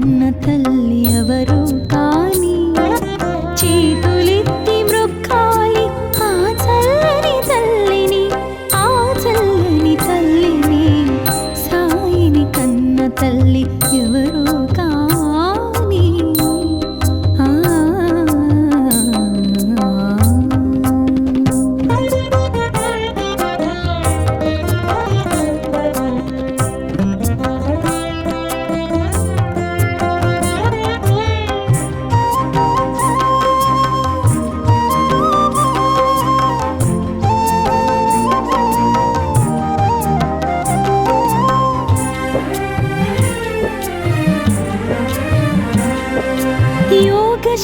కన్న తల్లి ఎవరు కాని చేతులెత్తి మ్రొక్కాలి ఆ చల్లని తల్లిని, ఆ చల్లని తల్లిని. సాయిని కన్న తల్లి ఎవరు కాని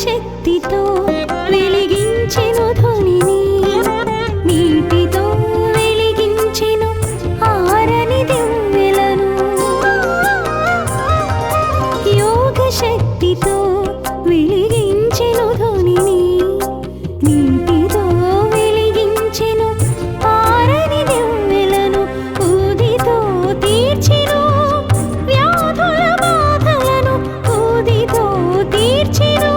శక్తితో వెలిగించెను ధ్వనిని, నీటితో వెలిగించెను ఆరని దివ్వెలను. యోగ శక్తితో వెలిగించెను ధ్వనిని, నీటితో వెలిగించెను ఆరని దివ్వెలను. ఊదితో తీర్చెను వ్యాధుల బాధలను, ఊదితో తీర్చెను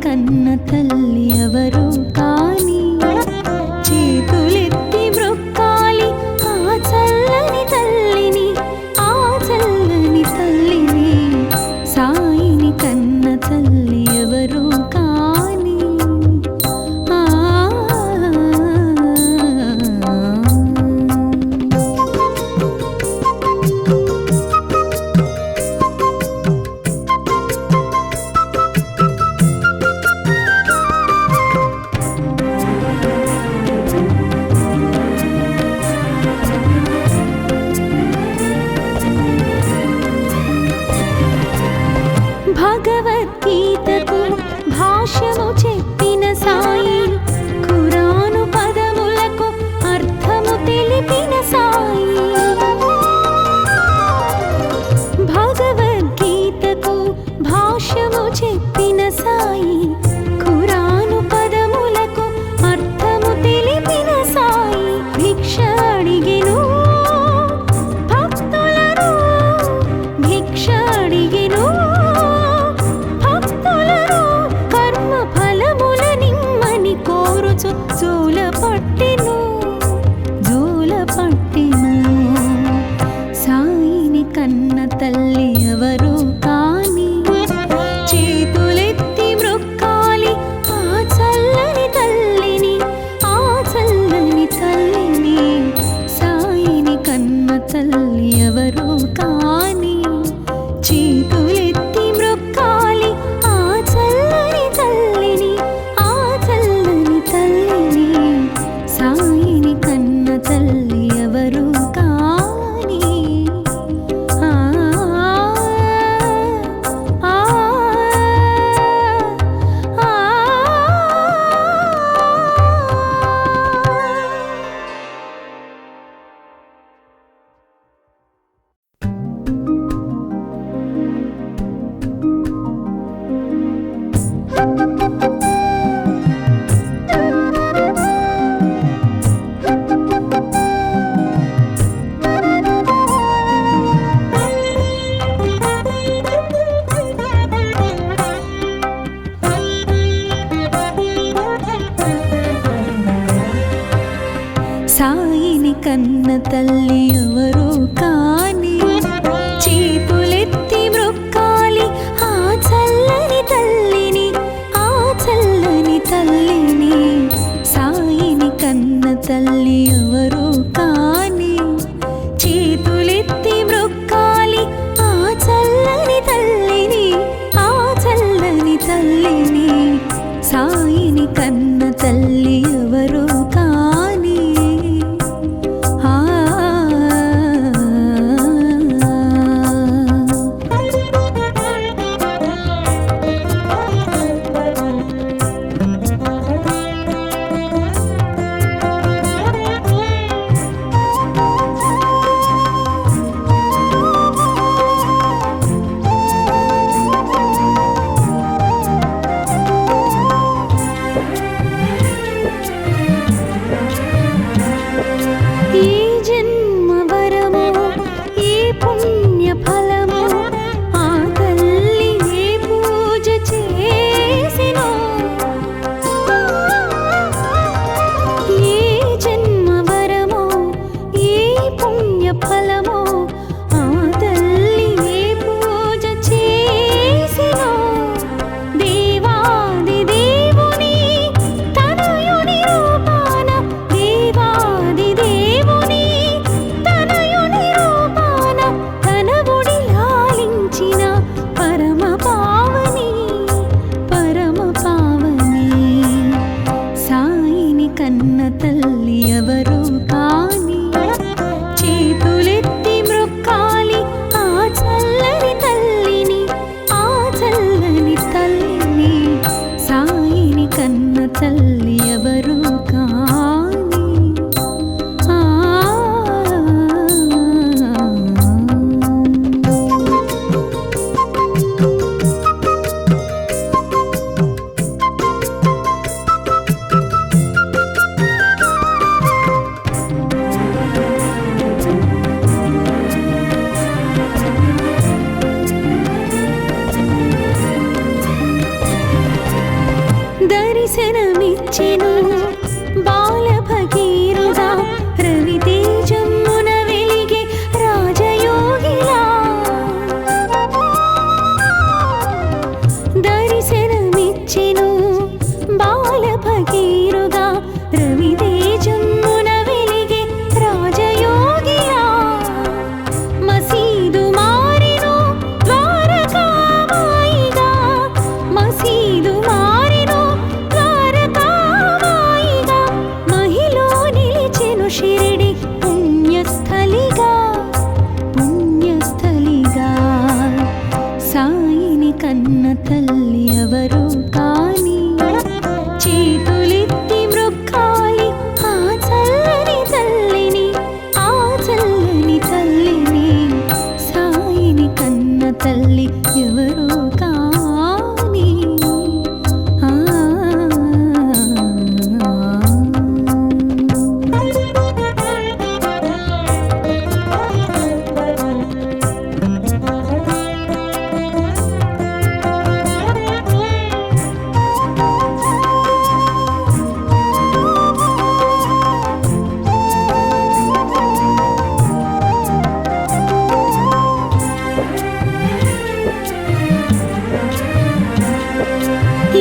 కన్న తల్లి ఎవరు కాని చేతులెత్తి మ్రొక్కాలి ఆ చల్లని తల్లిని, ఆ చల్లని తల్లిని. సాయిని కన్న తల్లి ఎవరు కాని భగవద్గీతకు భాష్యము చెప్పిన సాయి, ఖురాను పదములకు అర్థము తెలిపిన సాయి. భగవద్గీతకు భాష్యము చెప్పిన సాయి, ఖురాను పదములకు అర్థము తెలిపిన సాయి. భిక్ష అడిగెను భక్తులను, భిక్ష అడిగెను జోల పట్టెను, జోల పట్టెను. సాయిని కన్న తల్లి ఎవరు కాని చేతులెత్తి మ్రొక్కాలి ఆ చల్లని తల్లిని, ఆ చల్లని తల్లిని. సాయిని కన్న తల్లి ఎవరు కాని చేతులెత్తి మ్రొక్కాలి ఆ చల్లని తల్లిని, ఆ చల్లని తల్లిని. సాయిని కన్న తల్లి ఎవరు కాని సాయిని కన్న తల్లి ఎవరు కాని చేతులెత్తి మ్రొక్కాలి ఆ చల్లని తల్లిని, ఆ చల్లని తల్లిని. సాయిని కన్న తల్లి ఎవరు కాని చేతులెత్తి మ్రొక్కాలి ఆ చల్లని తల్లిని, ఆ చల్లని తల్లిని. సాయిని కన్న తల్లి ఎవరు కాని పరమ పావని పరమ పావని సాయిని కన్న తల్లి ఎవరు కాని చేతులెత్తి మ్రొక్కాలి ఆ చల్లని తల్లిని ఆ చల్లని తల్లిని సాయిని కన్న తల్లి ఎవరు కాని దర్శనమిచ్చెను బాల భగీరథ రవితేజమున వెలిగే రాజయోగిలా దర్శనమిచ్చెను బాల భగీరథ రవితేజమున వెలిగే రాజయోగిలా మసీదు మారెను ద్వారకామాయిగా మసీదు మారెను ద్వారకామాయిగా మహిలో నిలిచెను షిరిడి పుణ్యస్థలిగా పుణ్యస్థలిగా సాయిని కన్న తల్లి ఎవరు కాని చేతులెత్తి మ్రొక్కాలి ఆ చల్లని తల్లిని ఆ చల్లని తల్లిని సాయిని కన్న తల్లి ఎవరు కాని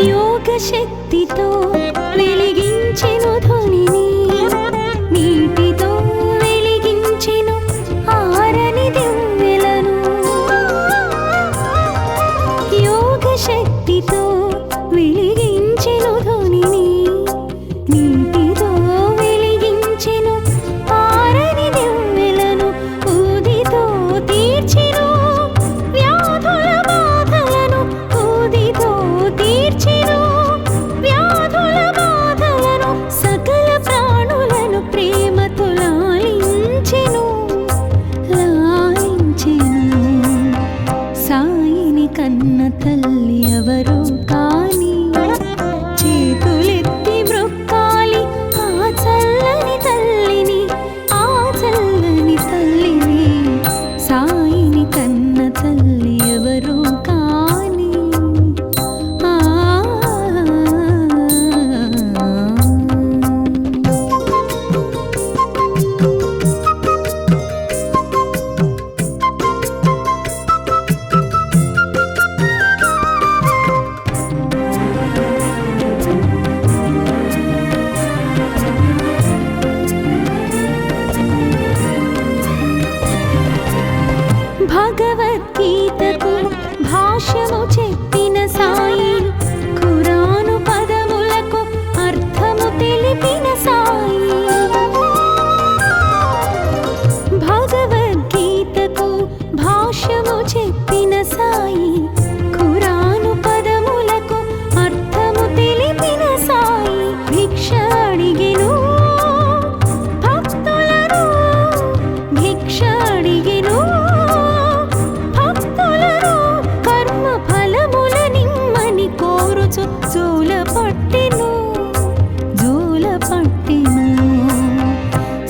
యోగ శక్తితో వెలిగించెను ధ్వనిని నీటితో వెలిగించెను ఆరని దివ్వెలను యోగ శక్తితో వెలిగించెను ధ్వనిని నీటితో వెలిగించెను ఆరని దివ్వెలను ఊదితో తీర్చెను వ్యాధుల బాధలను ఊదితో తీర్చెను వ్యాధుల బాధలను సకల ప్రాణులను ప్రేమతో లాలించెను లాలించెను సాయిని కన్న తల్లి ఎవరు కాని చేతులెత్తి మ్రొక్కాలి ఆ చల్లని తల్లిని ఆ చల్లని తల్లిని సాయిని కన్న తల్లి ఎవరు కాని భగవద్గీతకు భాష్యము చెప్పిన సాయి ఖురాను పదములకు అర్థము తెలిపిన సాయి భగవద్గీతకు భాష్యము చెప్పిన సాయి ఖురాను పదములకు అర్థము తెలిపిన సాయి భిక్ష అడిగెను భక్తులను భిక్ష అడిగెను భక్తులను కర్మ ఫలముల నిమ్మని కోరుచు జోల పట్టెను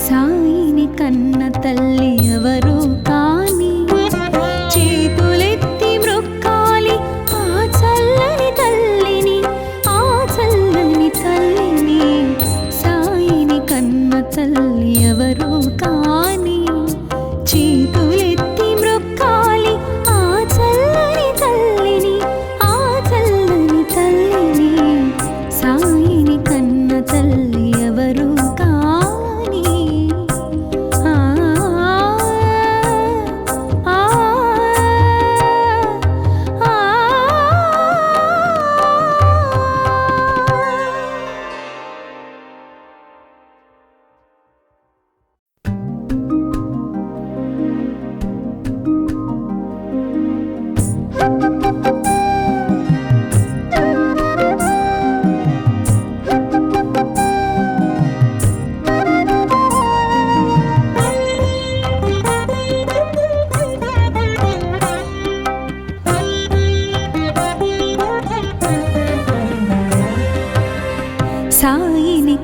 సాయిని కన్న తల్లి ఎవరు కాని చేతులెత్తి మ్రొక్కాలి ఆ చల్లని తల్లిని ఆ చల్లని తల్లిని సాయిని కన్న తల్లి ఎవరు కాని చేతులెత్తి మ్రొక్కాలి ఆ చల్లని తల్లిని ఆ చల్లని తల్లిని సాయి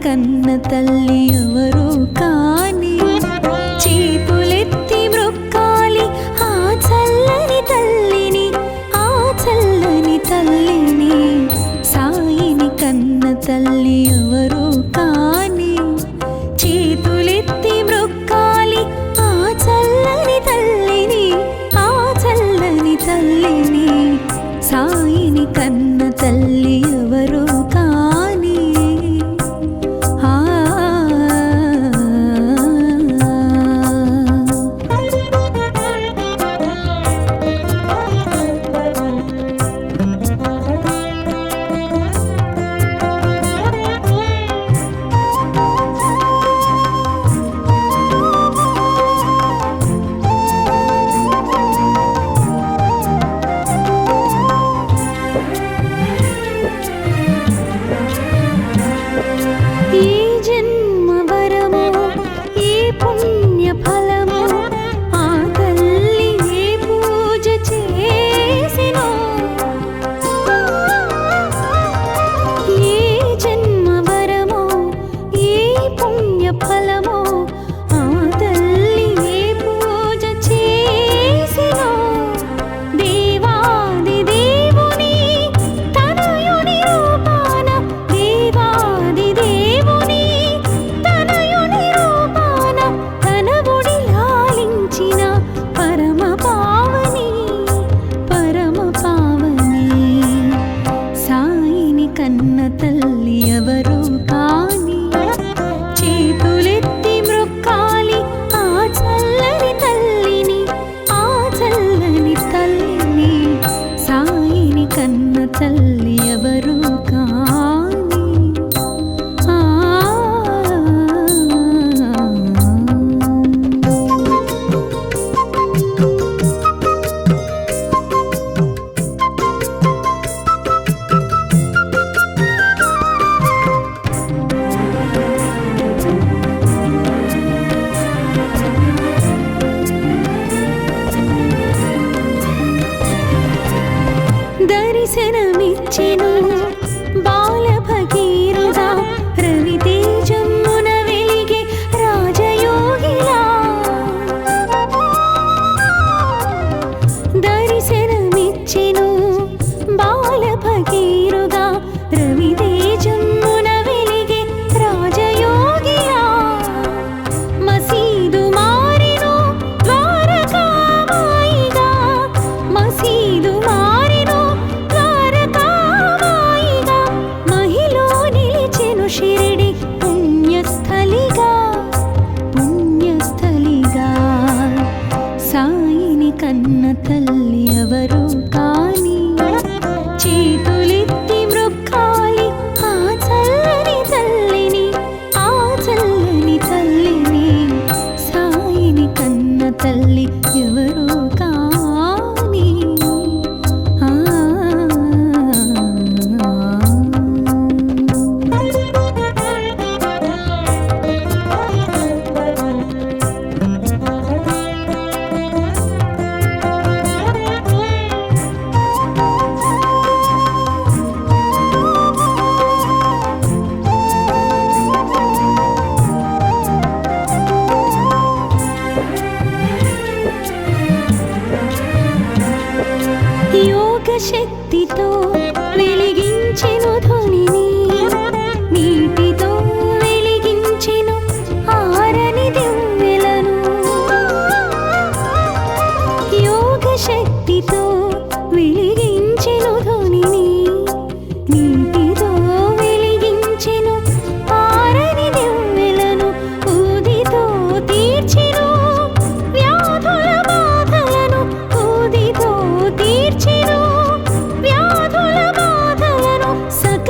కన్న తల్లి ఎవరు కాని చేతులెత్తి మ్రొక్కాలి ఆ చల్లని తల్లిని, ఆ చల్లని తల్లిని. సాయిని కన్న తల్లి ఎవరు కాని చేతులెత్తి మ్రొక్కాలి ఆ చల్లని తల్లిని, ఆ చల్లని తల్లిని. సాయిని కన్న తల్లి ఎవరు కాని కన్న తల్లి ఎవరు కాని చేతులెత్తి మ్రొక్కాలి ఆ చల్లని తల్లిని, ఆ చల్లని తల్లిని. సాయిని కన్న తల్లి ఎవరు కాని దర్శనమిచ్చెను బాల భగీరథ రవితేజమున వెలిగే రాజయోగిలా. దర్శనమిచ్చెను బాల భగీరథ రవితేజమున వెలిగే రాజయోగిలా. మసీదు మారెను ద్వారకామాయిగా, మసీదు మారెను ద్వారకామాయిగా. మహిలో నిలిచెను షిరిడి పుణ్యస్థలిగా, పుణ్యస్థలిగా. సాయిని కన్న తల్లి ఎవరు కాని చేతులెత్తి మ్రొక్కాలి ఆ చల్లని తల్లిని, ఆ చల్లని తల్లిని. సాయిని కన్న తల్లి ఎవరు కాని యోగ శక్తితో వెలిగించెను ధ్వనిని, నీటితో వెలిగించెను ఆరని దివ్వెలను. యోగ శక్తితో వెలిగించెను ధ్వనిని, నీటితో వెలిగించెను ఆరని దివ్వెలను. ఊదితో తీర్చెను వ్యాధుల బాధలను, ఊదితో తీర్చెను వ్యాధుల బాధలను. సకల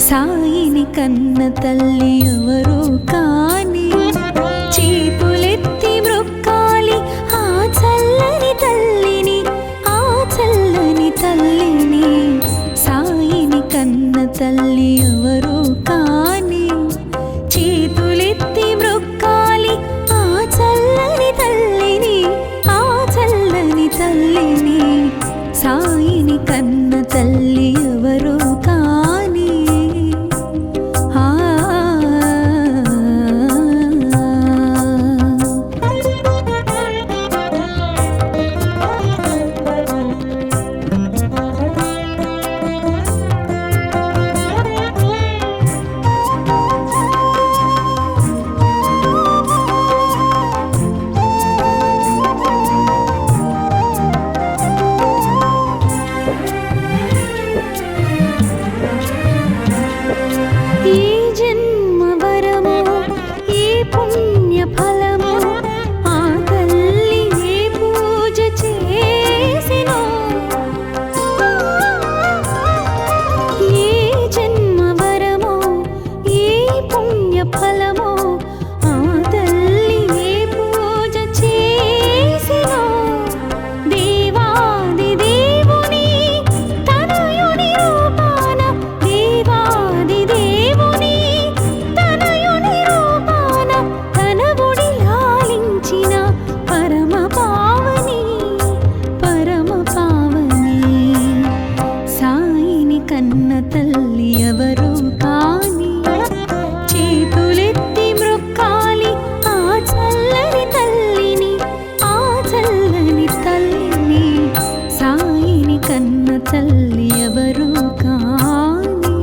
సాయిని కన్న తల్లి ఎవరు కాని చేతులెత్తి మ్రొక్కాలి ఆ చల్లని తల్లిని, ఆ చల్లని తల్లిని. సాయిని కన్న తల్లి ఎవరు కాని చేతులెత్తి మ్రొక్కాలి ఆ చల్లని తల్లిని, ఆ చల్లని తల్లిని. సాయిని కన్న తల్లి ఎవరు కాని తల్లి ఎవరు కాని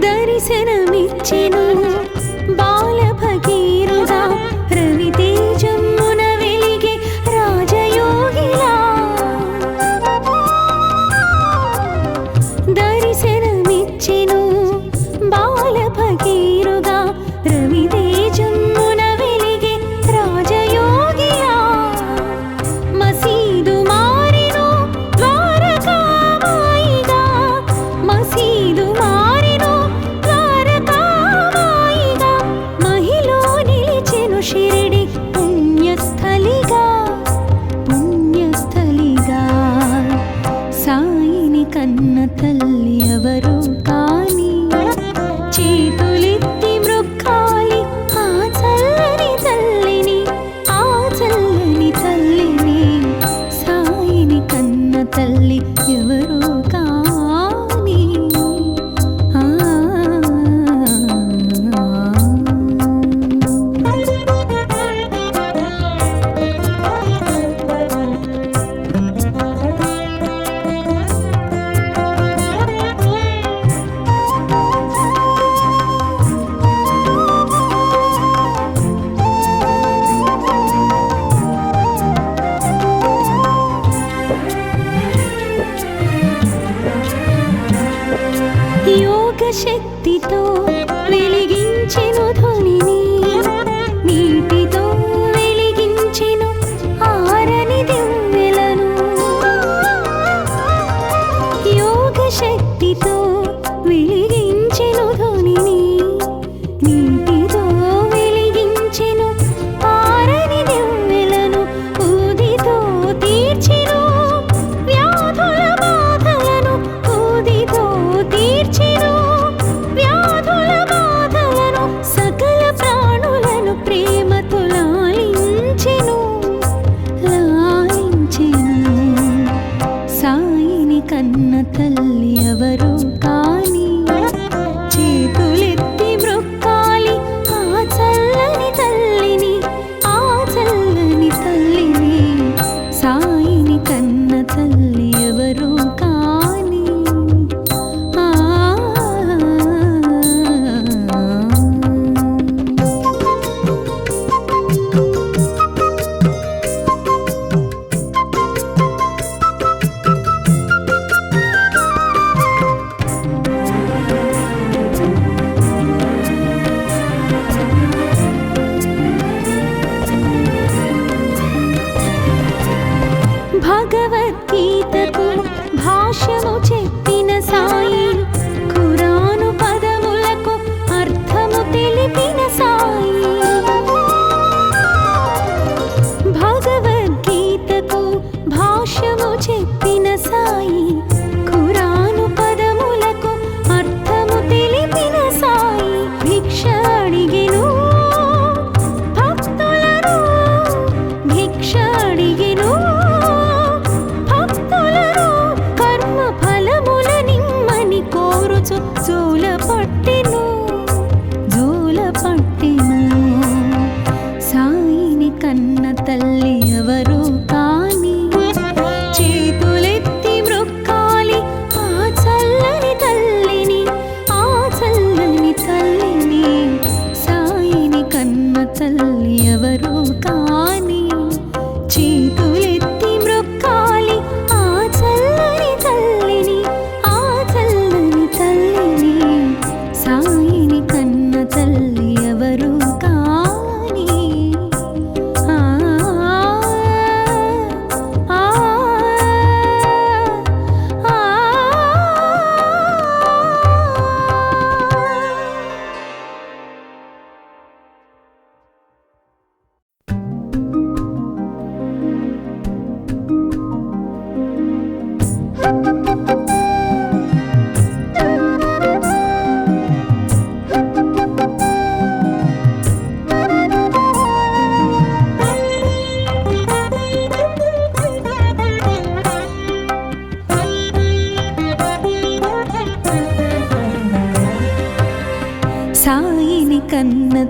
దర్శనమిచ్చెను బాల భగీరథ రవితేజమున వెలిగే రాజయోగిలా. దర్శనమిచ్చెను బాల భగీరథ రవితేజమున వెలిగే రాజయోగిలా. మసీదు మారెను ద్వారకామాయిగా, మసీదు మారెను ద్వారకామాయిగా. మహిలో నిలిచెను షిరిడి పుణ్యస్థలిగా, పుణ్యస్థలిగా. సాయిని కన్న తల్లి ఎవరు కాని చేతులెత్తి మ్రొక్కాలి ఆ చల్లని తల్లిని, ఆ చల్లని తల్లిని. సాయిని కన్న తల్లి ఎవరు కాని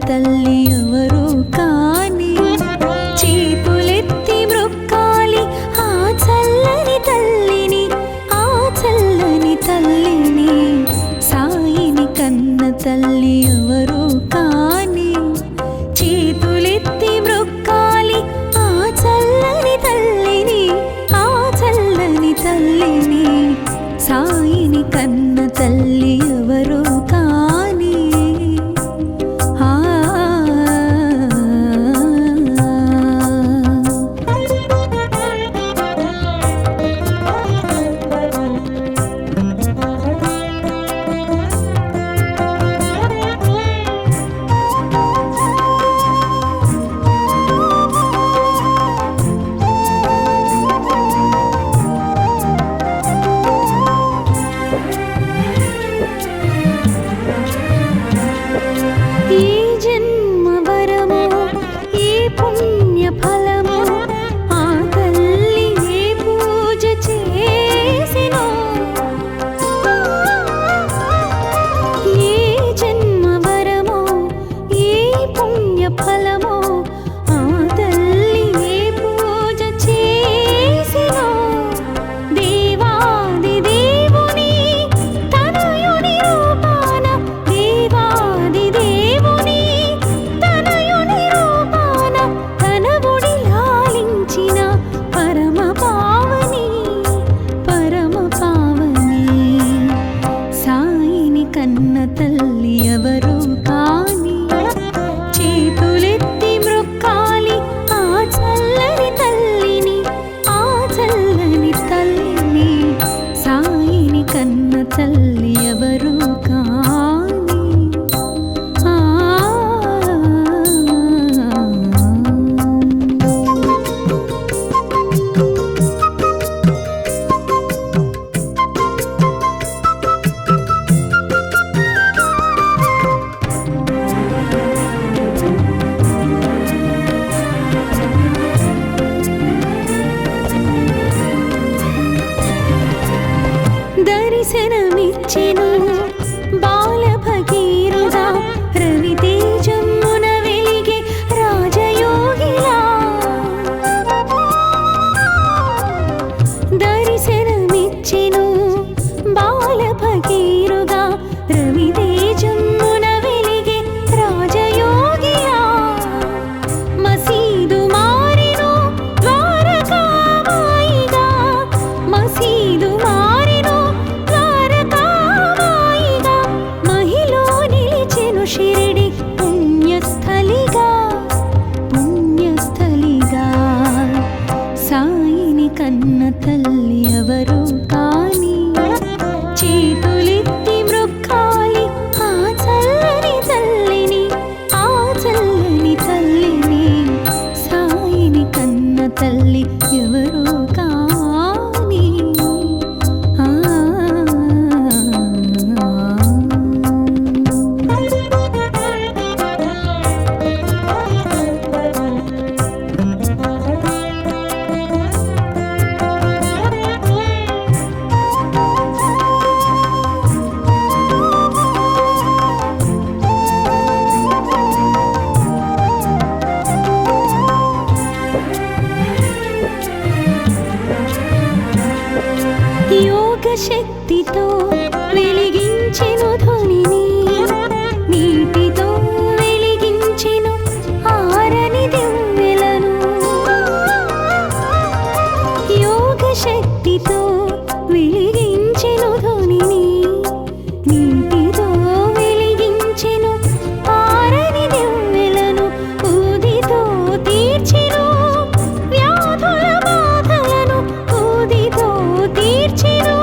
తల్లి ఎవరు కాని చేతులెత్తి మ్రొక్కాలి ఆ చల్లని తల్లిని, ఆ చల్లని తల్లిని. సాయిని కన్న తల్లి ఎవరు కాని చేతులెత్తి మ్రొక్కాలి ఆ చల్లని తల్లిని, ఆ చల్లని తల్లిని. సాయిని కన్న తల్లి ఎవరు కాని కన్న తల్లి ఎవరు కాని చేతులెత్తి మ్రొక్కాలి ఆ చల్లని తల్లిని, ఆ చల్లని తల్లిని. సాయిని కన్న తల్లి ఎవరు కాని దర్శనమిచ్చెను బాల భగీరథ రవితేజమున వెలిగే రాజయోగిలా. దర్శనమిచ్చెను బాల భగీరథ రవితేజమున వెలిగే రాజయోగిలా. మసీదు మారెను ద్వారకామాయిగా, మసీదు మారెను ద్వారకామాయిగా. మహిలో నిలిచెను షిరిడి పుణ్యస్థలిగా, పుణ్యస్థలిగా. సాయిని కన్న తల్లి ఎవరు కాని చేతులెత్తి మ్రొక్కాలి ఆ చల్లని తల్లిని, ఆ చల్లని తల్లిని. సాయిని కన్న తల్లి ఎవరు కాని యోగ శక్తితో వెలిగించెను ధ్వనిని, నీటితో వెలిగించెను ఆరని దివ్వెలను. యోగ శక్తితో వెలిగించెను ధ్వనిని, నీటితో వెలిగించెను ఆరని దివ్వెలను. ఊదితో తీర్చెను వ్యాధుల బాధలను, ఊదితో తీర్చెను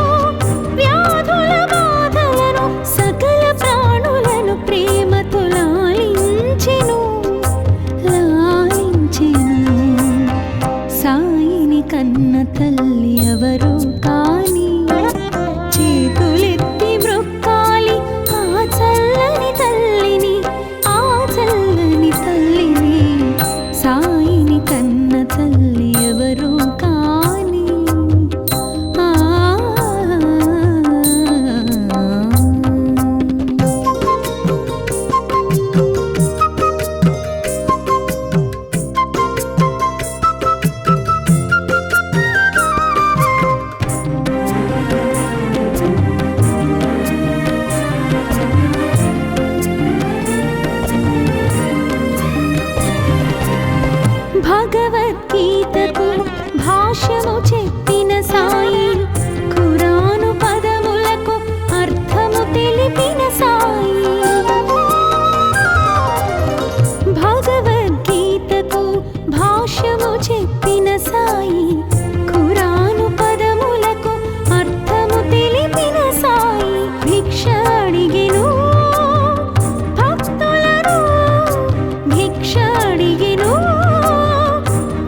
అడిగెను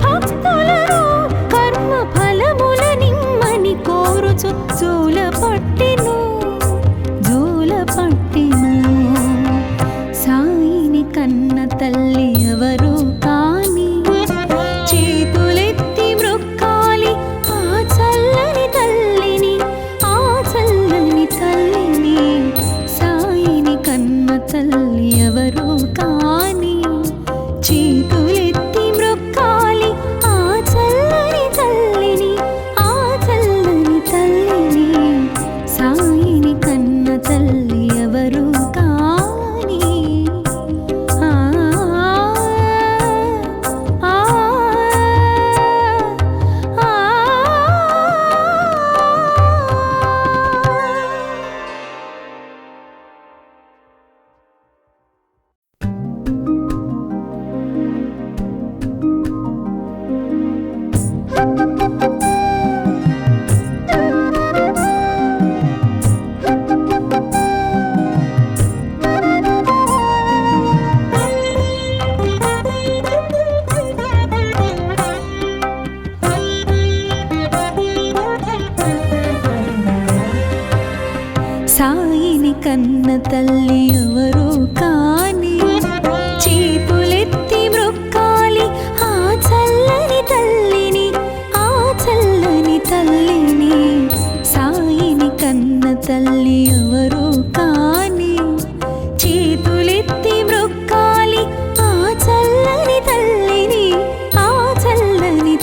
భక్తులను కర్మ ఫలముల నిమ్మని కోరుచు జోల పట్టెను సాయిని కన్న తల్లి ఎవరు కాని చేతులెత్తి మ్రొక్కాలి ఆ చల్లని తల్లిని సాయిని కన్న తల్లి ఎవరు కాని చేతులెత్తి మ్రొక్కాలి ఆ చల్లని తల్లిని సాయిని కన్న తల్లి ఎవరు కాని సాయిని కన్న తల్లి ఎవరు కాని చేతులెత్తి మ్రొక్కాలి ఆ చల్లని తల్లిని సాయిని కన్న తల్లి ఎవరు కాని చేతులెత్తి మ్రొక్కాలి ఆ చల్లని తల్లిని సాయిని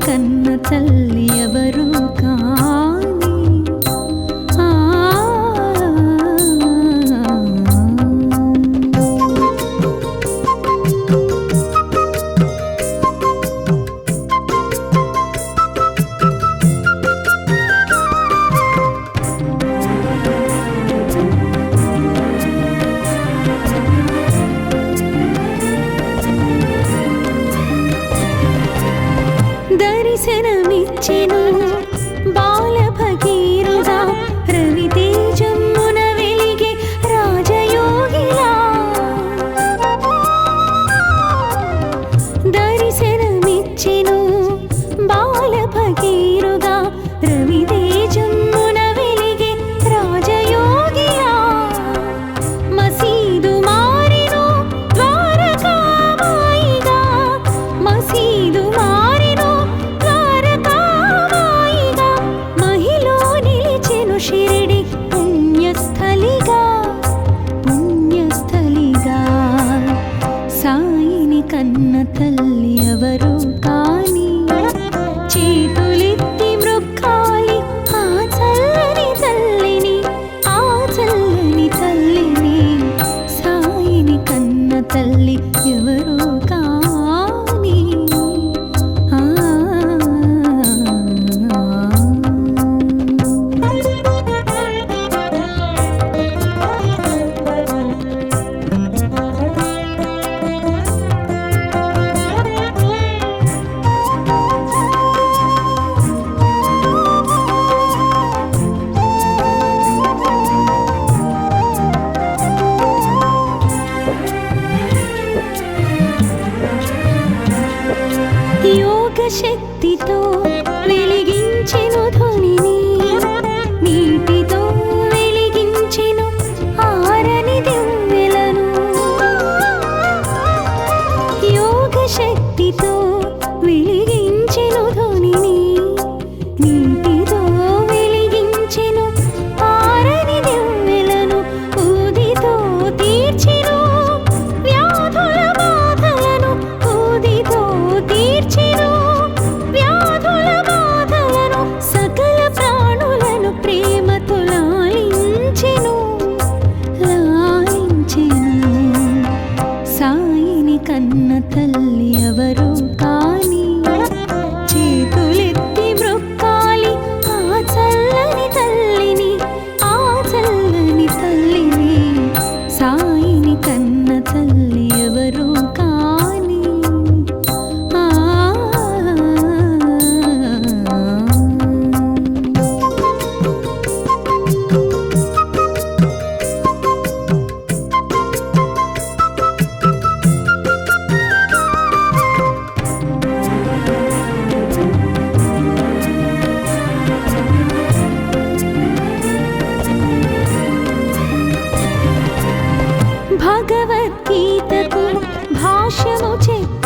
కన్న తల్లి ఎవరు కాని దర్శనమిచ్చెను బాల భగీరథుడా రవితేజమున వెలిగే రాజయోగిలా దర్శనమిచ్చెను బాల భగీరథుడా రవితేజమున వెలిగే రాజయోగిలా మసీదు మారెను ద్వారకామాయిగా మసీదు మారెను ద్వారకామాయిగా మహిలో నిలిచెను షిరిడి పుణ్యస్థలిగా సాయిని కన్న తల్లి ఎవరు కాని చేతులెత్తి మ్రొక్కాలి ఆ చల్లని తల్లిని సాయిని కన్న తల్లి ఎవరు కాని శక్తితో వెలిగించెను ధ్వనిని, నీటితో వెలిగించెను ఆరని దివ్వెలను. యోగ శక్తితో వెలిగించెను ధ్వనిని, నీటితో వెలిగించెను ఆరని దివ్వెలను. ఊదితో తీర్చెను వ్యాధుల బాధలను, ఊదితో తీర్చెను వ్యాధుల బాధలను. సకల ప్రాణులను ప్రేమతో లాలించెను, లాలించెను. సాయిని కన్న తల్లి ఎవరు కాని, చేతులెత్తి మ్రొక్కాలి ఆ చల్లని తల్లిని, ఆ చల్లని తల్లిని. సాయిని కన్న తల్లి ఎవరు కాని. ఆ భగవద్గీతకు భాష్యము చెప్పి